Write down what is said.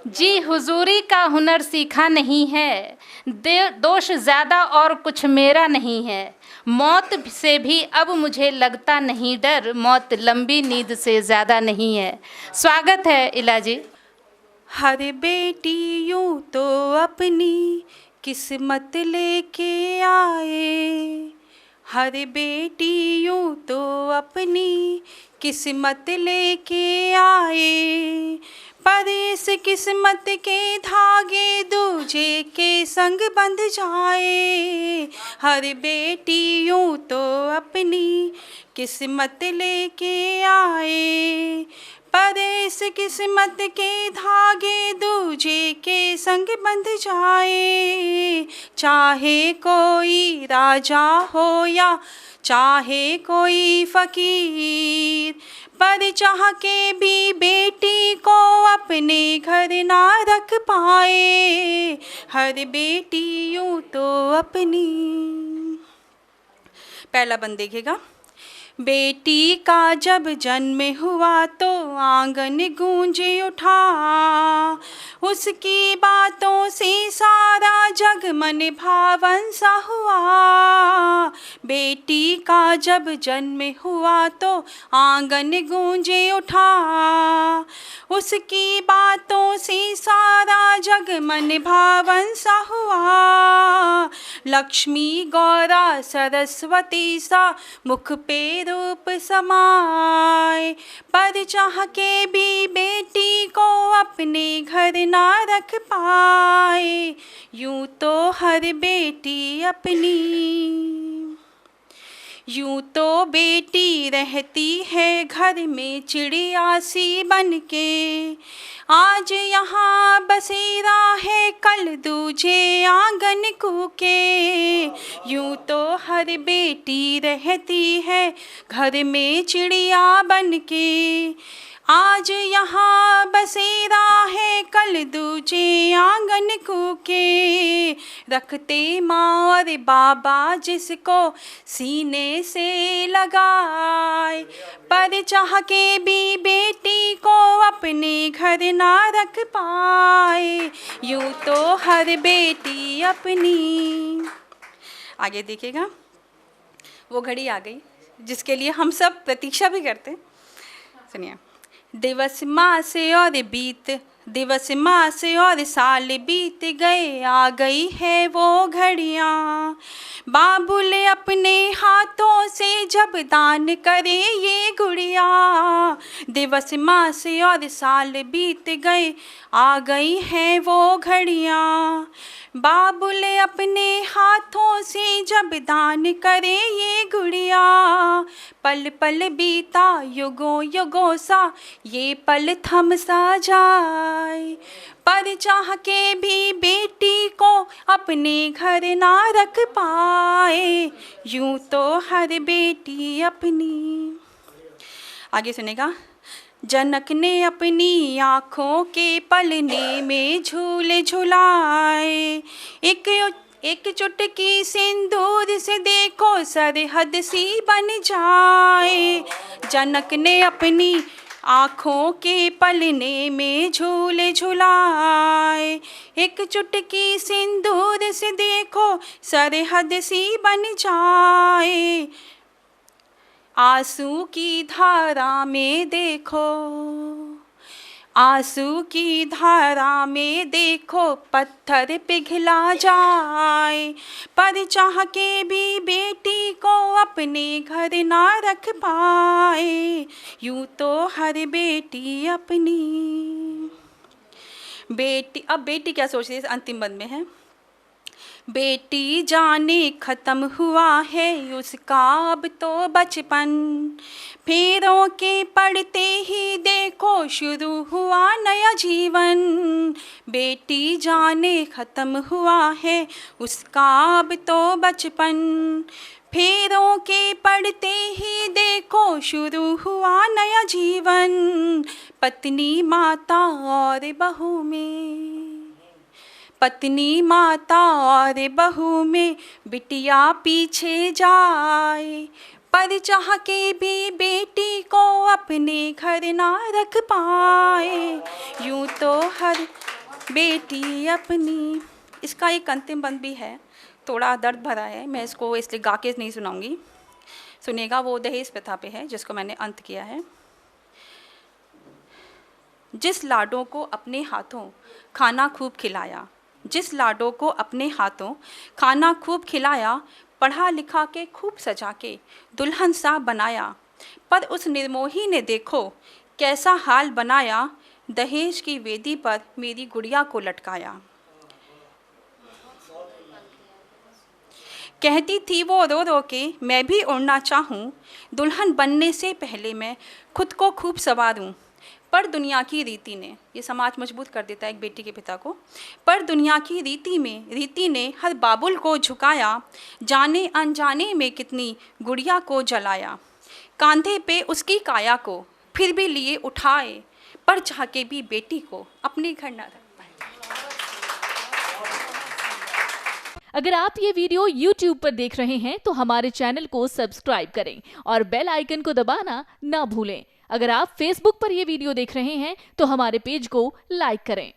जी हुजूरी का हुनर सीखा नहीं है, दोष ज़्यादा और कुछ मेरा नहीं है। मौत से भी अब मुझे लगता नहीं डर, मौत लंबी नींद से ज़्यादा नहीं है। स्वागत है इला जी। हर बेटी यूं तो अपनी किस्मत लेके आए, हर बेटी यूं तो अपनी किस्मत लेके आए, पर इस किस्मत के धागे दूजे के संग बंध जाए। हर बेटी यूं तो अपनी किस्मत लेके आए, पर इस किस्मत के धागे दूजे के संग बंध जाए। चाहे कोई राजा हो या चाहे कोई फकीर, पर चाह के भी बेटी को अपने घर ना रख पाए। हर बेटी यूं तो अपनी। पहला बंद देखिएगा। बेटी का जब जन्म हुआ तो आंगन गूंज उठा, उसकी बातों से सारा जग मन भावन सा हुआ। बेटी का जब जन्म हुआ तो आंगन गूंज उठा, उसकी बातों से सारा जग मन भावन सा हुआ। लक्ष्मी गौरा सरस्वती सा मुख पे रूप समाए, पर चाह के भी बेटी को अपने घर ना रख पाए। यूं तो हर बेटी अपनी, यूं तो बेटी रहती है घर में चिड़िया सी बनके, आज यहाँ बसेरा है कल दूजे आंगन कूके। यूं तो हर बेटी रहती है घर में चिड़िया बनके, आज यहाँ बसेरा है कल दूजे आंगन कूके। रखते माँ और बाबा जिसको सीने से लगाए, पर चाह के भी बेटी को अपने घर ना रख पाए। यूं तो हर बेटी अपनी। आगे देखिएगा। वो घड़ी आ गई जिसके लिए हम सब प्रतीक्षा भी करते। सुनिए। दिवस मास और बीत, दिवस मास और साल बीत गए, आ गई है वो घड़ियाँ। बाबुल अपने हाथों से जब दान करे ये गुड़िया। दिवस मास और साल बीत गए, आ गई है वो घड़ियाँ। बाबुल अपने हाथों से जब दान करे ये गुड़िया। पल पल बीता युगों युगों सा ये पल थम सा जाए, पर चाह के भी बेटी को अपने घर ना रख पाए। यूं तो हर बेटी अपनी। आगे सुनेगा। जनक ने अपनी आँखों के पलने में झूले झुलाए, एक चुटकी सिंदूर से देखो सरहद सी बन जाए। जनक ने अपनी आँखों के पलने में झूले झुलाए, एक चुटकी सिंदूर से देखो सरहद सी बन जाए। आंसू की धारा में देखो, आंसू की धारा में देखो पत्थर पिघला जाए, पर चाह के भी बेटी को अपने घर ना रख पाए। यूं तो हर बेटी अपनी। बेटी, अब बेटी क्या सोच रही है, अंतिम बंद में है। बेटी जाने ख़त्म हुआ है उसका अब तो बचपन, फेरों के पड़ते ही देखो शुरू हुआ नया जीवन। बेटी जाने ख़त्म हुआ है उसका अब तो बचपन, फेरों के पड़ते ही देखो शुरू हुआ नया जीवन। पत्नी माता और बहू में, पत्नी माता और बहू में बिटिया पीछे जाए, पर चाह के भी बेटी को अपने घर ना रख पाए। यूं तो हर बेटी अपनी। इसका एक अंतिम बंद भी है, थोड़ा दर्द भरा है, मैं इसको इसलिए गा के नहीं सुनाऊंगी, सुनेगा। वो दहेज प्रथा पे है जिसको मैंने अंत किया है। जिस लाडों को अपने हाथों खाना खूब खिलाया, जिस लाडों को अपने हाथों खाना खूब खिलाया, पढ़ा लिखा के खूब सजा के दुल्हन सा बनाया, पर उस निर्मोही ने देखो कैसा हाल बनाया, दहेज की वेदी पर मेरी गुड़िया को लटकाया। कहती थी वो रो रो के मैं भी उड़ना चाहूँ, दुल्हन बनने से पहले मैं खुद को खूब संवारूं, पर दुनिया की रीति ने, ये समाज मजबूत कर देता है एक बेटी के पिता को, पर दुनिया की रीति ने हर बाबुल को झुकाया, जाने अनजाने में कितनी गुड़िया को जलाया, कांधे पे उसकी काया को फिर भी लिए उठाए, पर चाह के भी बेटी को अपने घर न रख पाए। अगर आप ये वीडियो YouTube पर देख रहे हैं तो हमारे चैनल को सब्सक्राइब करें और बेल आइकन को दबाना ना भूलें। अगर आप Facebook पर ये वीडियो देख रहे हैं तो हमारे पेज को लाइक करें।